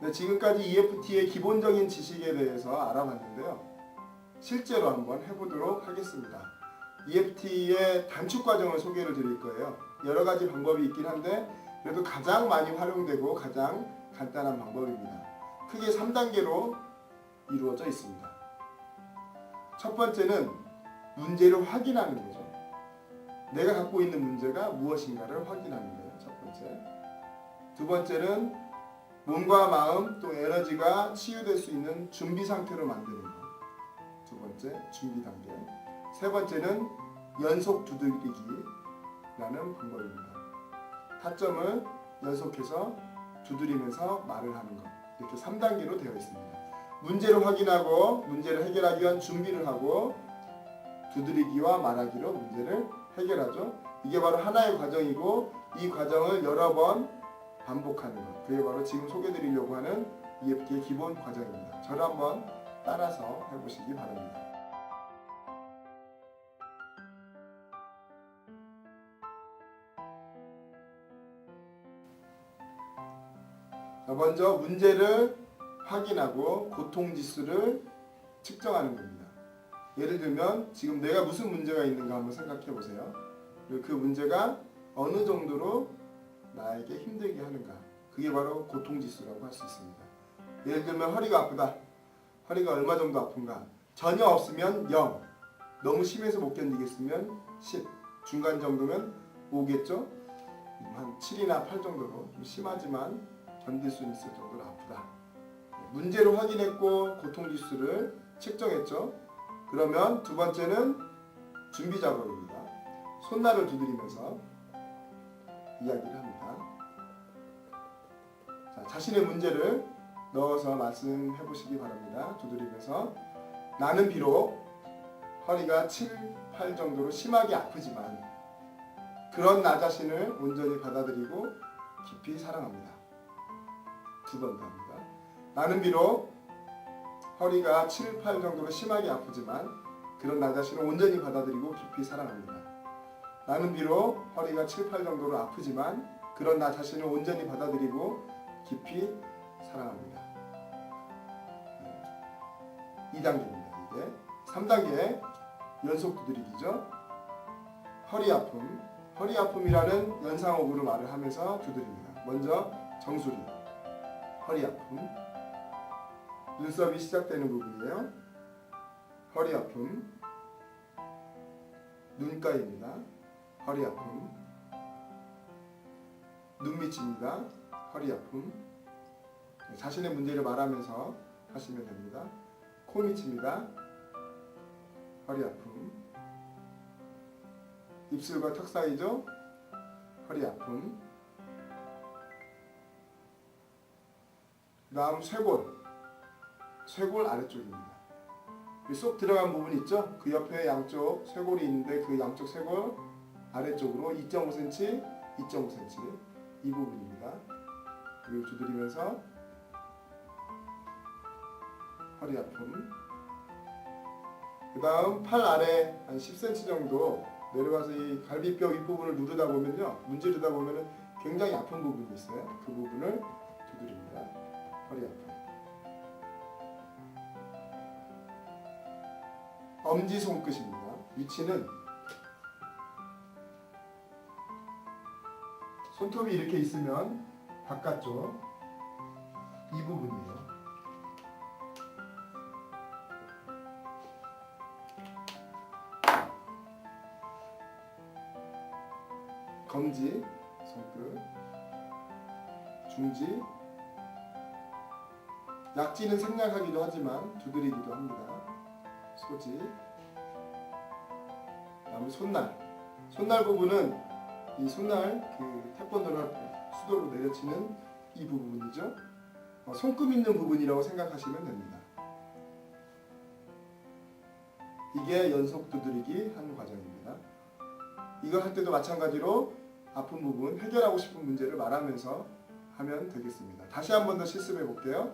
네, 지금까지 EFT의 기본적인 지식에 대해서 알아봤는데요. 실제로 한번 해보도록 하겠습니다. EFT의 단축 과정을 소개를 드릴 거예요. 여러 가지 방법이 있긴 한데 그래도 가장 많이 활용되고 가장 간단한 방법입니다. 크게 3단계로 이루어져 있습니다. 첫 번째는 문제를 확인하는 거죠. 내가 갖고 있는 문제가 무엇인가를 확인하는 거예요. 첫 번째. 두 번째는 몸과 마음 또 에너지가 치유될 수 있는 준비 상태로 만드는 것. 두 번째, 준비 단계. 세 번째는 연속 두드리기라는 방법입니다. 타점을 연속해서 두드리면서 말을 하는 것. 이렇게 3단계로 되어 있습니다. 문제를 확인하고 문제를 해결하기 위한 준비를 하고 두드리기와 말하기로 문제를 해결하죠. 이게 바로 하나의 과정이고 이 과정을 여러 번 반복하는 것. 그게 바로 지금 소개해드리려고 하는 EFT의 기본 과정입니다. 저를 한번 따라서 해보시기 바랍니다. 자, 먼저 문제를 확인하고 고통지수를 측정하는 겁니다. 예를 들면 지금 내가 무슨 문제가 있는가 한번 생각해 보세요. 그리고 그 문제가 어느 정도로 나에게 힘들게 하는가. 그게 바로 고통지수라고 할 수 있습니다. 예를 들면 허리가 아프다. 허리가 얼마 정도 아픈가. 전혀 없으면 0. 너무 심해서 못 견디겠으면 10. 중간 정도면 5겠죠. 한 7이나 8 정도로 좀 심하지만 견딜 수 있을 정도로 아프다. 문제를 확인했고 고통지수를 측정했죠. 그러면 두 번째는 준비 작업입니다. 손날을 두드리면서 이야기를 합니다. 자, 자신의 문제를 넣어서 말씀해 보시기 바랍니다. 두드리면서 나는 비록 허리가 7, 8 정도로 심하게 아프지만 그런 나 자신을 온전히 받아들이고 깊이 사랑합니다. 두 번 더 합니다. 나는 비록 허리가 7, 8 정도로 심하게 아프지만 그런 나 자신을 온전히 받아들이고 깊이 사랑합니다. 나는 비록 허리가 7, 8 정도로 아프지만 그런 나 자신을 온전히 받아들이고 깊이 사랑합니다. 2단계입니다. 이게 3단계 연속 두드리기죠. 허리 아픔, 허리 아픔이라는 연상어구로 말을 하면서 두드립니다. 먼저 정수리, 허리 아픔, 눈썹이 시작되는 부분이에요. 허리 아픔, 눈가입니다. 허리 아픔, 눈밑입니다. 허리 아픔. 자신의 문제를 말하면서 하시면 됩니다. 코밑입니다. 허리 아픔. 입술과 턱 사이죠. 허리 아픔. 그 다음 쇄골 아래쪽입니다. 쏙 들어간 부분 있죠? 그 옆에 양쪽 쇄골이 있는데 그 양쪽 쇄골 아래쪽으로 2.5cm, 2.5cm 이 부분입니다. 그리고 두드리면서 허리 아픔. 그 다음 팔 아래 한 10cm 정도 내려가서 이 갈비뼈 윗부분을 누르다 보면요, 문지르다 보면은 굉장히 아픈 부분이 있어요. 그 부분을 두드립니다. 허리 아픔. 엄지 손끝입니다. 위치는 손톱이 이렇게 있으면 바깥쪽 이 부분이에요. 검지, 손끝, 중지, 약지는 생략하기도 하지만 두드리기도 합니다. 소지, 다음에 손날 부분은 이 손날 그 태권도를 수도로 내려치는 이 부분이죠. 손금 있는 부분이라고 생각하시면 됩니다. 이게 연속 두드리기 하는 과정입니다. 이걸 할 때도 마찬가지로 아픈 부분, 해결하고 싶은 문제를 말하면서 하면 되겠습니다. 다시 한 번 더 실습해 볼게요.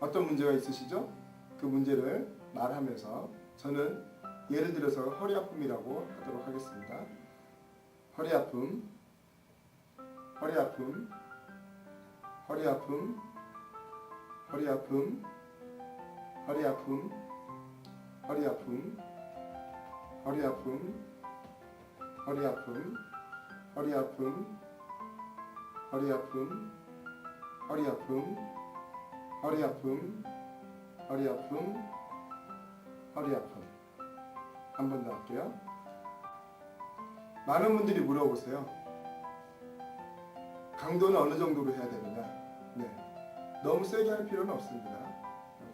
어떤 문제가 있으시죠? 그 문제를 말하면서 저는 예를 들어서 허리 아픔이라고 하도록 하겠습니다. 허리 아픔, 허리 아픔, 허리 아픔, 허리 아픔, 허리 아픔, 허리 아픔, 허리 아픔, 허리 아픔, 허리 아픔, 허리 아픔, 허리 아픔, 허리 아픔, 허리 아픔, 허리 아픔. 한 번 더 할게요. 많은 분들이 물어보세요. 강도는 어느 정도로 해야 되느냐? 네, 너무 세게 할 필요는 없습니다.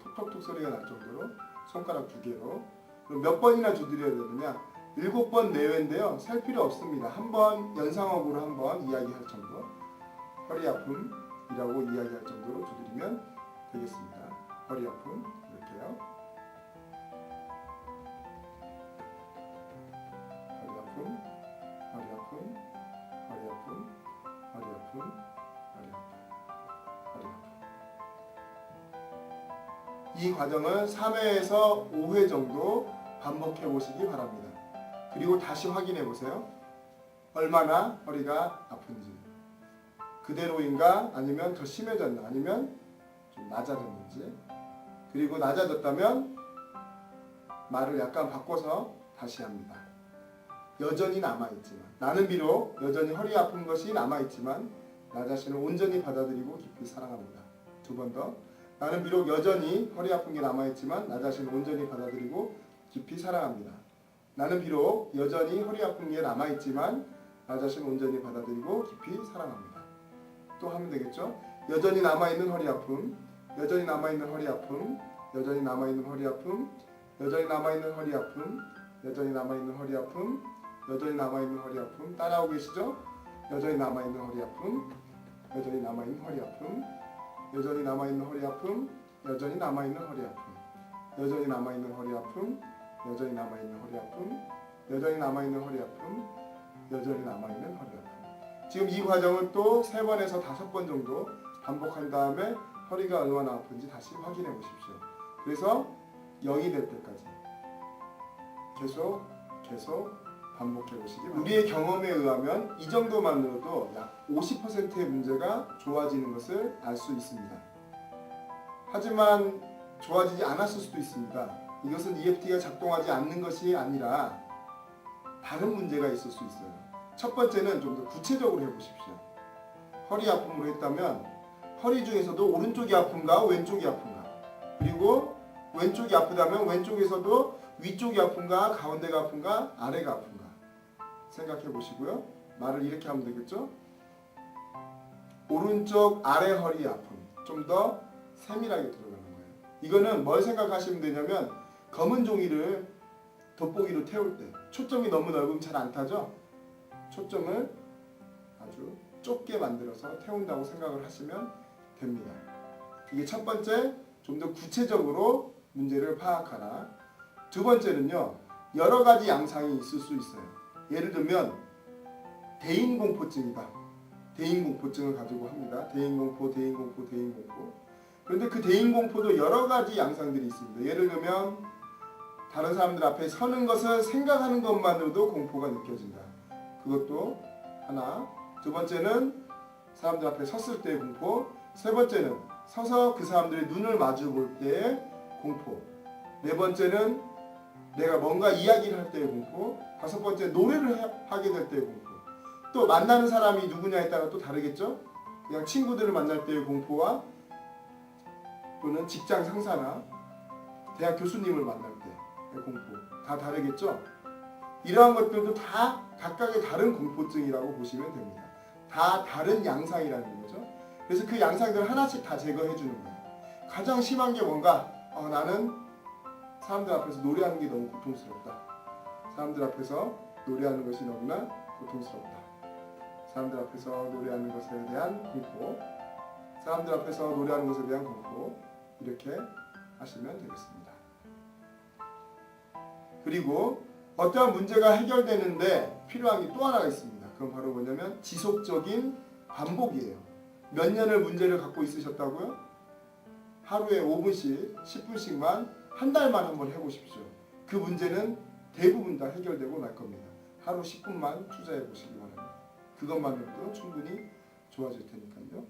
톡톡톡 소리가 날 정도로 손가락 2개로. 그럼 몇 번이나 두드려야 되느냐? 7번 내외인데요. 셀 필요 없습니다. 한 번 연상어구로 한 번 이야기할 정도. 허리 아픔이라고 이야기할 정도로 두드리면 되겠습니다. 허리 아픔 이렇게요. 허리 아픔, 허리 아픔, 허리 아픔, 허리 아픔, 허리 아픔, 허리 아픔. 이 과정을 3회에서 5회 정도 반복해 보시기 바랍니다. 그리고 다시 확인해 보세요. 얼마나 허리가 아픈지. 그대로인가 아니면 더 심해졌나 아니면 좀 낮아졌는지. 그리고 낮아졌다면 말을 약간 바꿔서 다시 합니다. 여전히 남아있지만, 나는 비록 여전히 허리 아픈 것이 남아있지만 나 자신을 온전히 받아들이고 깊이 사랑합니다. 2번 더. 나는 비록 여전히 허리 아픈 게 남아있지만 나 자신을 온전히 받아들이고 깊이 사랑합니다. 나는 비록 여전히 허리 아픈 게 남아있지만 나 자신을 온전히 받아들이고 깊이 사랑합니다. 또 하면 되겠죠? 여전히 남아있는 허리 아픔, 여전히 남아있는 허리 아픔, 여전히 남아있는 허리 아픔, 여전히 남아있는 허리 아픔, 여전히 남아있는 허리 아픔, 여전히 남아있는 허리 아픔. 따라하고 계시죠? 여전히 남아있는 허리 아픔, 여전히 남아있는 허리 아픔, 여전히 남아있는 허리 아픔, 여전히 남아있는 허리 아픔, 여전히 남아있는 허리 아픔, 여전히 남아있는 허리 아픔, 여전히 남아있는 허리 아픔, 여전히 남아있는 허리 아픔. 지금 이 과정을 또 3번에서 5번 정도 반복한 다음에 허리가 얼마나 아픈지 다시 확인해 보십시오. 그래서 0이 될 때까지 계속 반복해 보시기 바랍니다. 우리의 경험에 의하면 이 정도만으로도 약 50%의 문제가 좋아지는 것을 알 수 있습니다. 하지만 좋아지지 않았을 수도 있습니다. 이것은 EFT가 작동하지 않는 것이 아니라 다른 문제가 있을 수 있어요. 첫 번째는 좀 더 구체적으로 해보십시오. 허리 아픔으로 했다면 허리 중에서도 오른쪽이 아픈가 왼쪽이 아픈가, 그리고 왼쪽이 아프다면 왼쪽에서도 위쪽이 아픈가 가운데가 아픈가 아래가 아픈가 생각해 보시고요. 말을 이렇게 하면 되겠죠? 오른쪽 아래 허리 아픔, 좀 더 세밀하게 들어가는 거예요. 이거는 뭘 생각하시면 되냐면 검은 종이를 돋보기로 태울 때 초점이 너무 넓으면 잘 안 타죠? 초점을 아주 좁게 만들어서 태운다고 생각을 하시면 됩니다. 이게 첫 번째, 좀 더 구체적으로 문제를 파악하라. 2번째는요, 여러 가지 양상이 있을 수 있어요. 예를 들면 대인공포증이다. 대인공포증을 가지고 합니다. 대인공포. 그런데 그 대인공포도 여러 가지 양상들이 있습니다. 예를 들면 다른 사람들 앞에 서는 것을 생각하는 것만으로도 공포가 느껴진다. 그것도 하나. 2번째는 사람들 앞에 섰을 때의 공포. 3번째는 서서 그 사람들의 눈을 마주 볼 때의 공포. 4번째는 내가 뭔가 이야기를 할 때의 공포. 5번째 노래를 하게 될 때의 공포. 또 만나는 사람이 누구냐에 따라 또 다르겠죠? 그냥 친구들을 만날 때의 공포와 또는 직장 상사나 대학 교수님을 만날 때의 공포 다 다르겠죠? 이러한 것들도 다 각각의 다른 공포증이라고 보시면 됩니다. 다 다른 양상이라는 거죠. 그래서 그 양상들을 하나씩 다 제거해 주는 거예요. 가장 심한 게 뭔가? 나는 사람들 앞에서 노래하는 게 너무 고통스럽다. 사람들 앞에서 노래하는 것이 너무나 고통스럽다. 사람들 앞에서 노래하는 것에 대한 공포, 사람들 앞에서 노래하는 것에 대한 공포, 이렇게 하시면 되겠습니다. 그리고 어떠한 문제가 해결되는데 필요한 게 또 하나가 있습니다. 그건 바로 뭐냐면 지속적인 반복이에요. 몇 년을 문제를 갖고 있으셨다고요? 하루에 5분씩, 10분씩만 한 달만 한번 해보십시오. 그 문제는 대부분 다 해결되고 말 겁니다. 하루 10분만 투자해 보시기 바랍니다. 그것만으로도 충분히 좋아질 테니까요.